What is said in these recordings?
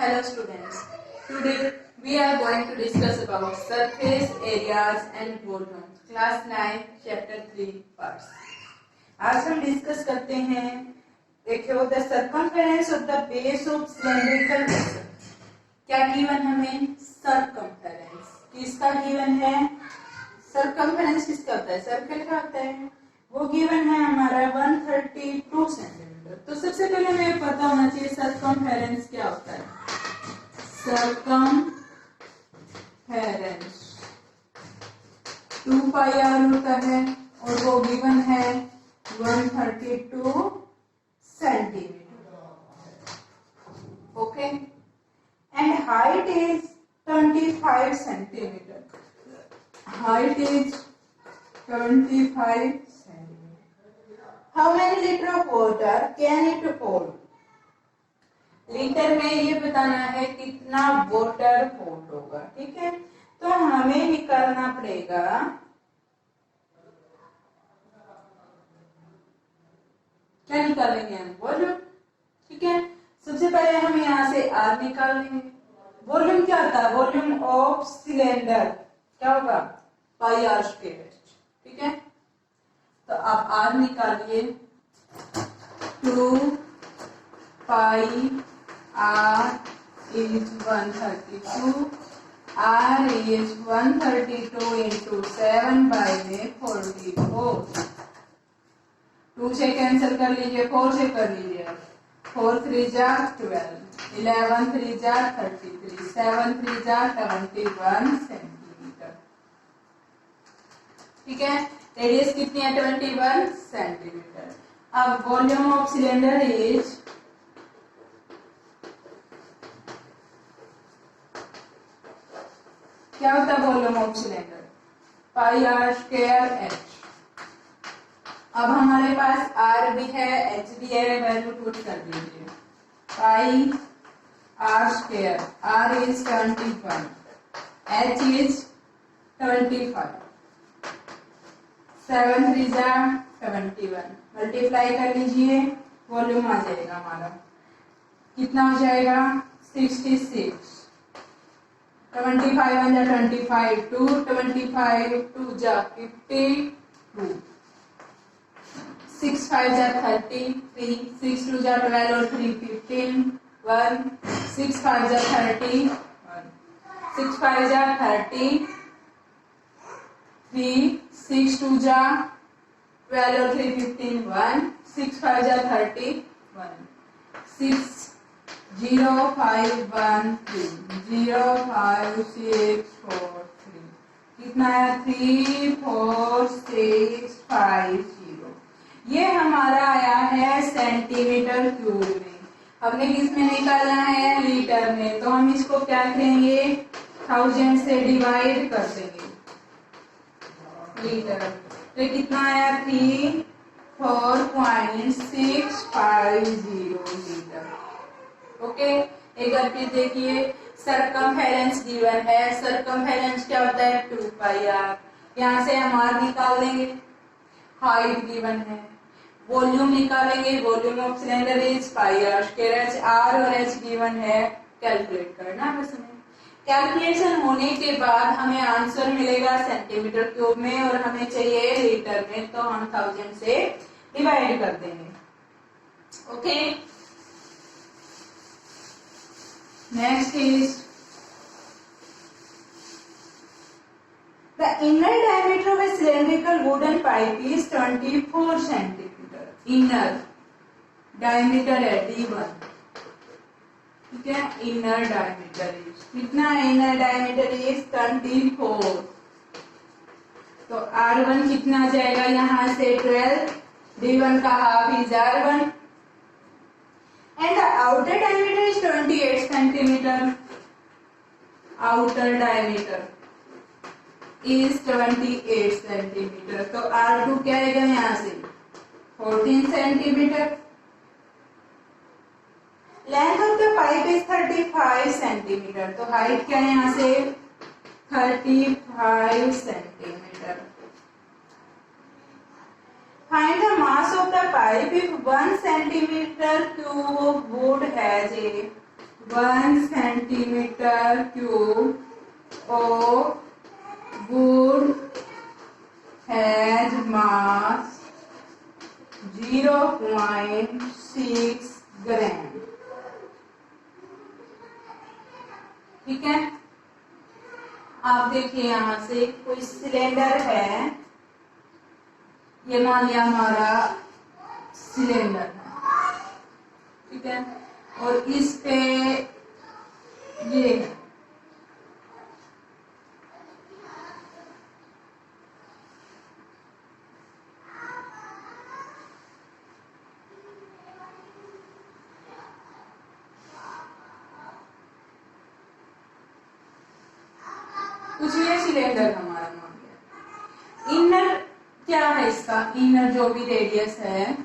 Hello students. Today we are going to discuss about surface areas and volume. Class 9 chapter 3 parts. आज हम discuss करते हैं देखिए the circumference of the base of cylindrical vessel. क्या given हमें? Circumference. किसका given है? Circumference किसका होता है? सर्कल का होता है. वो गिवन है हमारा 132 सेंटीमीटर. तो सबसे पहले हमें पता होना चाहिए सर्कमफेरेंस क्या होता है. सर्कमफेरेंस 2 पाई आर होता है और वो गिवन है 132 centimetre. Okay. And height is 25 centimetre. Height is 25 centimeter. How many liter of water can it hold? Litre में ये बताना है कितना वाटर होल्ड होगा. ठीक है. तो हमें निकालना पड़ेगा क्या निकालेंगे हम? वॉल्यूम. ठीक है. सबसे पहले हम यहाँ से आर निकाल लेंगे. वॉल्यूम क्या होता है? वॉल्यूम ऑफ सिलेंडर क्या होगा? Pi are square. ठीक है. तो आप आर निकालिए. 2 pi r is 132. R is 132 into 7 by में 44. 2 से कैंसिल कर लीजिए, 4 से कर लीजिए. 4 3 जा 12, 11 3 जा 33, 7 3 जा 21 सेंटीमीटर. ठीक है. रेडियस कितनी है? 21 सेंटीमीटर. अब वॉल्यूम ऑफ सिलेंडर इज क्या होता है? Volume of cylinder pi are square h. अब हमारे पास आर भी है, एच भी है. वैल्यू पुट कर दीजिए. Pi are square. R is 21, H is 25. 7 3 जा 71. मल्टीप्लाई कर लीजिए. वॉल्यूम आ जाएगा हमारा. कितना हो जाएगा? 66. 25 1 जा 25. 2 25 2 जा 52. 6 5 जा 33. 6 2 जा 12 और 3 15. 1 6 5 जा 30. 6 5 जा 30. 3 6 2 जा 12 और 3 15. 1 6 5 जा 31. 6 0 5 1 3 0 5 6 4 3. कितना है? 3 4 6 5 0. ये हमारा आया है सेंटीमीटर क्यूब में. हमने किस में निकालना है? लीटर में. तो हम इसको क्या करेंगे? 1000 से डिवाइड कर देंगे लीटर. तो कितना आया? 34.650 लीटर. ओके. एक बार फिर देखिए. सर्कमफेरेंस गिवन है. सर्कमफेरेंस क्या होता है? 2 पाई आर. यहाँ से हम आर निकाल लेंगे. हाइट गिवन है. वॉल्यूम निकालेंगे. Volume of cylinder is pi are square h. R और एच गिवन है. कैलकुलेट करना बस हमें. कैलकुलेशन होने के बाद हमें आंसर मिलेगा सेंटीमीटर क्यूब में और हमें चाहिए लीटर में. तो हम 1000 से डिवाइड कर देंगे. Okay. Next is the inner diameter of a cylindrical wooden pipe is 24 centimetre. Inner diameter है D1. ठीक है. इनर डायमीटर इज कितना? Inner diameter is 24. तो R1 कितना आ जाएगा? यहाँ से 12. D1 का half is R1 and outer diameter is 28 centimetre. Outer diameter is 28 centimetre. तो R2 क्या आएगा? यहाँ से 14 centimetre. Length of the pipe is 35 centimetre. तो हाइट क्या है? यहाँ से 35 centimetre. Find the mass of the pipe if 1 centimeter cube of wood has a 1 centimeter cube of wood has mass 0.6 ग्राम। ठीक है, आप देखिए यहां से कोई सिलेंडर है, ये मान लिया हमारा सिलेंडर है, ठीक है, और इस पे ये है, कुछ ये सिलेंडर हमारा मान लिया। इनर क्या है इसका, इनर जो भी रेडियस है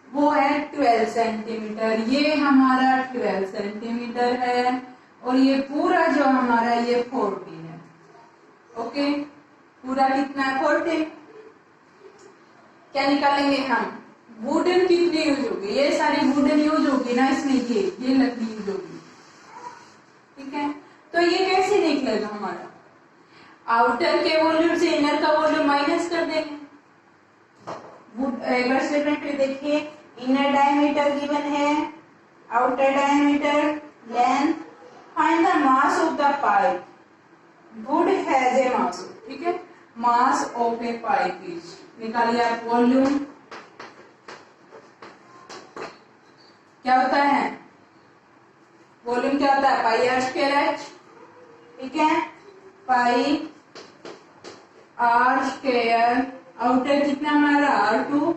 वो है 12 सेंटीमीटर, ये हमारा 12 सेंटीमीटर है, और ये पूरा जो हमारा ये 40 है। ओके, पूरा कितना है 40। क्या निकालेंगे हम, वुडन कितनी यूज होगी, ये सारी वुडन यूज होगी ना इसमें, ये लकड़ी यूज होगी। ठीक है, तो ये कैसे निकलेगा हमारा, आउटर के वॉल्यूम से इनर का वॉल्यूम माइनस कर देंगे। अगला स्टेटमेंट पे देखिए, इनर डायमीटर गिवन है, outer diameter, length, find the mass of the pipe, wood has a mass, ठीक है, mass of a pipe is, निकालिए आप वॉल्यूम, क्या होता है वॉल्यूम, क्या होता है पाई आर स्क्वायर एच, ठीक है, पाई आर स्क्वायर, आउटर कितना हमारा R2,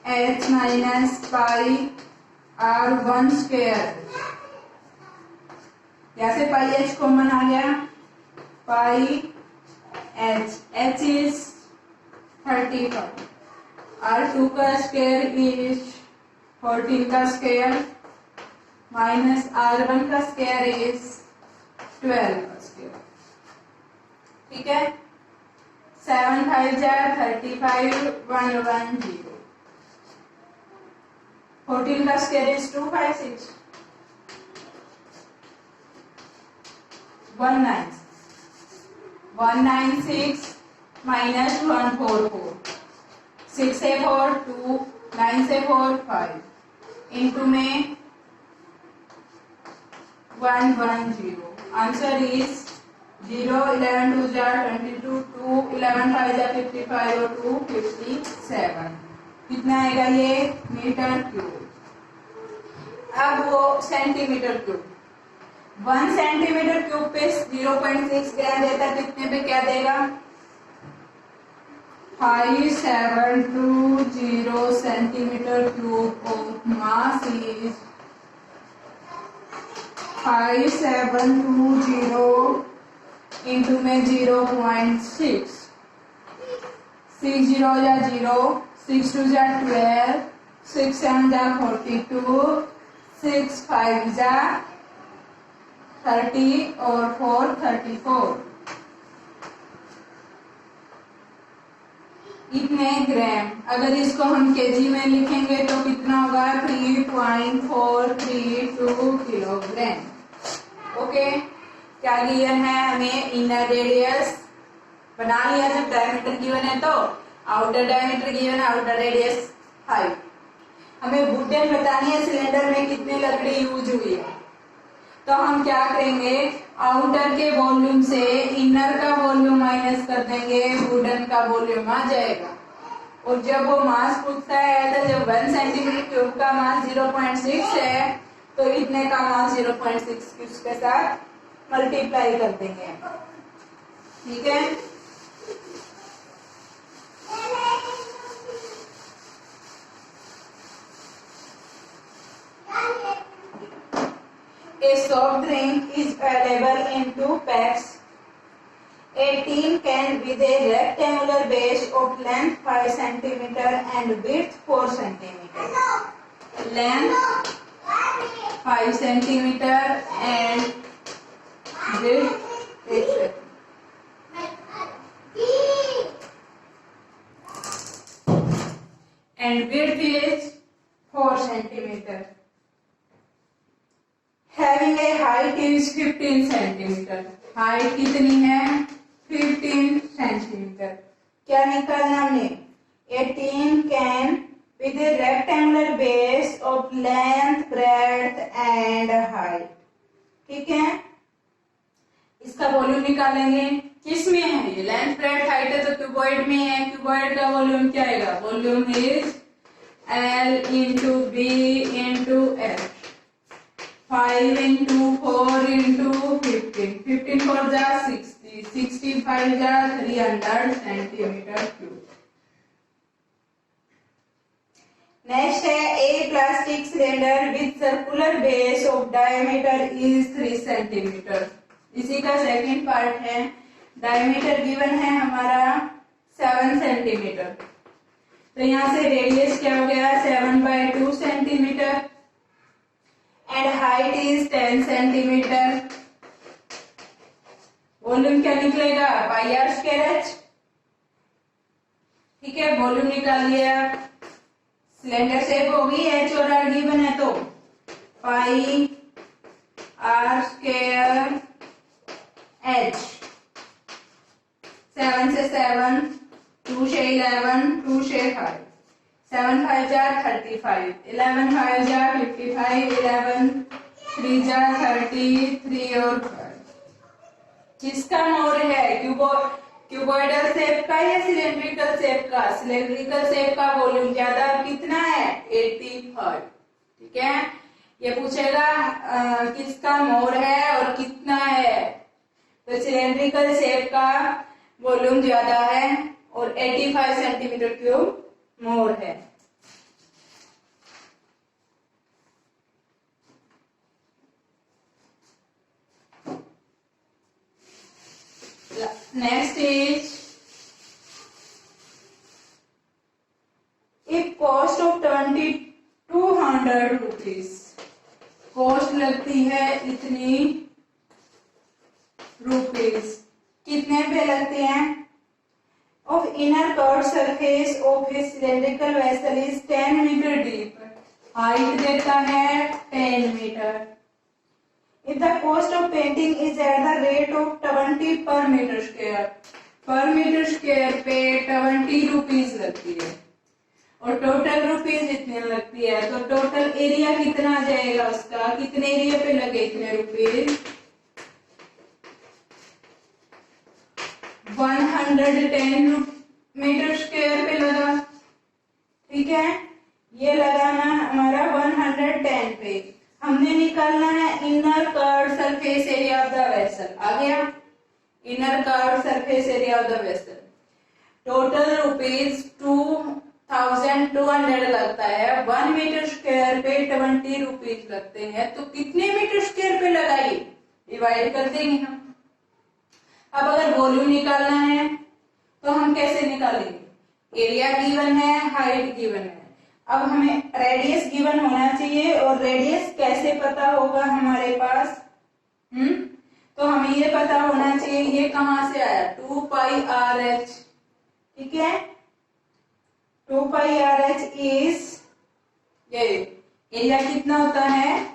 H minus pi R1 square, यहाँ से पाई H कॉमन आ गया, पाई H इज 35, R2 का स्क्वायर इज 14 का स्क्वायर, माइनस R1 का स्क्वायर इज 12 का स्क्वायर, ठीक है, 7 5 जा 35, 1 1 0, 14 का स्क्वायर इज 256, 196 माइनस 144, 6 से 4 2, 9 से 4 5, इंटू में 110, आंसर इज 0, 11 2 जा 22, 2 11 5 जा 55 और 2 57, कितना आएगा ये मीटर क्यूब। अब वो सेंटीमीटर क्यूब, 1 सेंटीमीटर क्यूब पे 0.6 ग्राम देता, कितने पे क्या देगा, 5720 centimetre cube of mass is 5720 into में 0.6, 6 0 जा 0, 6 2 जा 12, 6 7 जा 42, 6 5 जा 30 और 4 34, इतने ग्राम। अगर इसको हम केजी में लिखेंगे तो कितना होगा, 3.432 किलोग्राम। ओके, क्या गिवन है हमें, इनर रेडियस बना लिया, जब डायमीटर गिवन है तो आउटर डायमीटर गिवन है, आउटर रेडियस हाइट, हमें वुडन बतानी है सिलेंडर में कितनी लकड़ी यूज हुई है, तो हम क्या करेंगे, आउटर के वॉल्यूम से इनर का वॉल्यूम माइनस कर देंगे, वुडन का वॉल्यूम आ जाएगा, और जब वो मास पूछता है तो जब 1 सेंटीमीटर क्यूब का मास 0.6 है तो इतने का मास 0.6 उसके साथ मल्टीप्लाई कर देंगे, ठीक है। A soft drink is available in 2 packs. A tin can with a rectangular base of length 5 cm and width 4 cm. Length 5 cm and width is 4 cm. Having a height is 15 centimetre. हाइट कितनी है? 15 centimetre. क्या निकालना हमने? A tin can with a rectangular base of length, breadth and height। ठीक है, इसका volume निकालेंगे। किस में है ये? लेंथ, ब्रेड्थ, हाइट है तो क्यूबॉइड में है। क्यूबॉइड का वॉल्यूम क्या आएगा? Volume is L into b into f. 5 into 4 into 15। 15 4 जा 60, 65 जा 300 सेंटीमीटर क्यूब। नेक्स्ट है a plastic cylinder with circular base of diameter is 3 centimetre. इसी का सेकंड पार्ट है। डायमीटर गिवन है हमारा 7 सेंटीमीटर, तो यहां से रेडियस क्या हो गया? 7/2 centimetre and height is 10 centimetre. Volume क्या निकलेगा? पाई आर स्क्वायर एच। ठीक है, वॉल्यूम निकाल लिया। सिलेंडर शेप होगी, एच और आर गिवन है तो पाई आर स्क्वायर एच। 7 से 7, 2 से 11, 2 से 5, 7 5 जा 35, 11 5 जा 55, 11 3 जा 30, 3 और 5। किसका मोर है? क्यूबॉइडल शेप का या सिलेंड्रिकल शेप का? सिलेंड्रिकल शेप का वॉल्यूम ज्यादा कितना है? 85। ठीक है, ये पूछेगा किसका मोर है और कितना है, तो सिलेंड्रिकल शेप का वॉल्यूम ज्यादा है और 85 सेंटीमीटर क्यूब मोर है। Next is if cost of 2200 rupees. Cost लगती है इतनी रुपीज। कितने पे लगते हैं? Of inner curve surface of a cylindrical vessel is 10 metre deep. Height देता है 10 metre. If the cost of painting is at the rate of 20 per meter square, पर मीटर स्क्वायर पे 20 रुपीज लगती है और टोटल रुपीज इतने लगती है, तो टोटल एरिया कितना आ जाएगा उसका? कितने एरिया पे लगे इतने रुपीज? 110 मीटर स्क्वायर पे लगा। ठीक है, ये लगाना हमारा 110 पे। हमने निकालना है inner curve surface area of the vessel. आ गया inner curve surface area of the vessel. Total rupees 2200 लगता है। 1 मीटर स्क्वायर पे 20 रुपीज लगते हैं, तो कितने मीटर स्क्वायर पे लगाइए? डिवाइड कर देंगे हम। अब अगर वॉल्यूम निकालना है तो हम कैसे निकालेंगे? एरिया गिवन है, हाइट गिवन है। अब हमें रेडियस गिवन होना चाहिए, और रेडियस कैसे पता होगा हमारे पास? तो हमें ये पता होना चाहिए ये कहां से आया? 2πRh। ठीक है, 2πRh इज ये एरिया कितना होता है?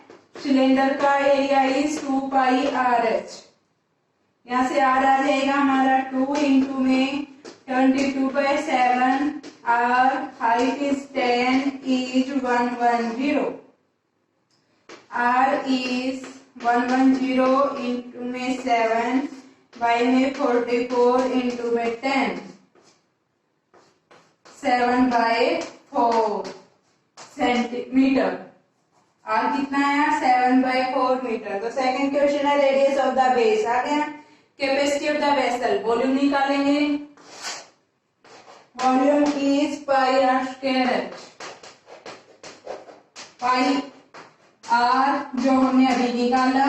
सिलेंडर का एरिया इज 2πRh। यहाँ से आर आ जाएगा हमारा 2 इंटू में 22/7। R height is 10 is 110। R is 110 into में 7, वाई में 44 इंटू में 10, 7/4 सेंटीमीटर। आर कितना आया? 7/4 मीटर। तो सेकंड क्वेश्चन है रेडियस ऑफ द बेस। आ गया। Capacity of the vessel. Volume निकालेंगे। Volume is pi are square h. Pi r जो हमने अभी निकाला,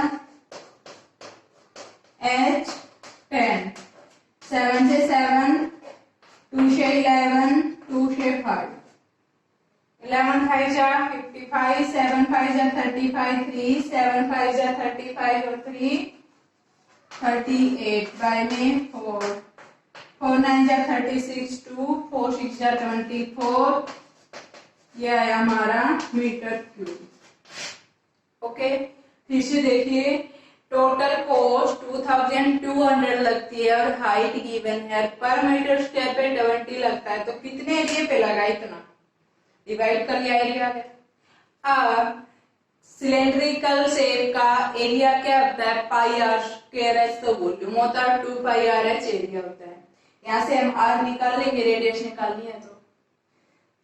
एच 10, 7 से 7, 2 से 11, 2 से 5, 11 5 जा 55, 7 5 जा 35, 3 7 5 जा 35 और 3 38, बाय में 4, 4 9 जा 36, 2 4 6 जा 24। ये आया हमारा मीटर क्यूब। ओके, फिर से देखिए, टोटल कॉस्ट 2200 लगती है और हाइट गिवन है, पर मीटर स्क्वायर पे 70 लगता है, तो कितने एरिया पे लगा? इतना डिवाइड कर लिया एरिया में। अब सिलेंड्रिकल शेप का एरिया क्या होता है? पाई आर स्क्वायर एच, तो वॉल्यूम होता है 2 पाई आर एच एरिया होता है। यहाँ से हम आर निकाल लेंगे, रेडियस निकालनी है तो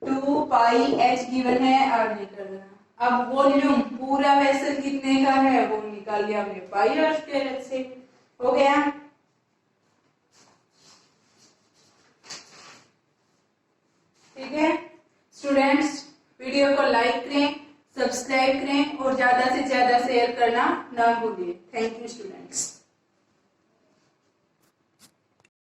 2 पाई एच गिवन है, आर निकालना। अब वॉल्यूम पूरा वेसल कितने का है वो निकाल लिया हमने, पाई आर स्क्वायर एच से। हो गया। ठीक है स्टूडेंट्स, वीडियो को लाइक करें, सब्सक्राइब करें और ज्यादा से ज्यादा शेयर करना ना भूलिए।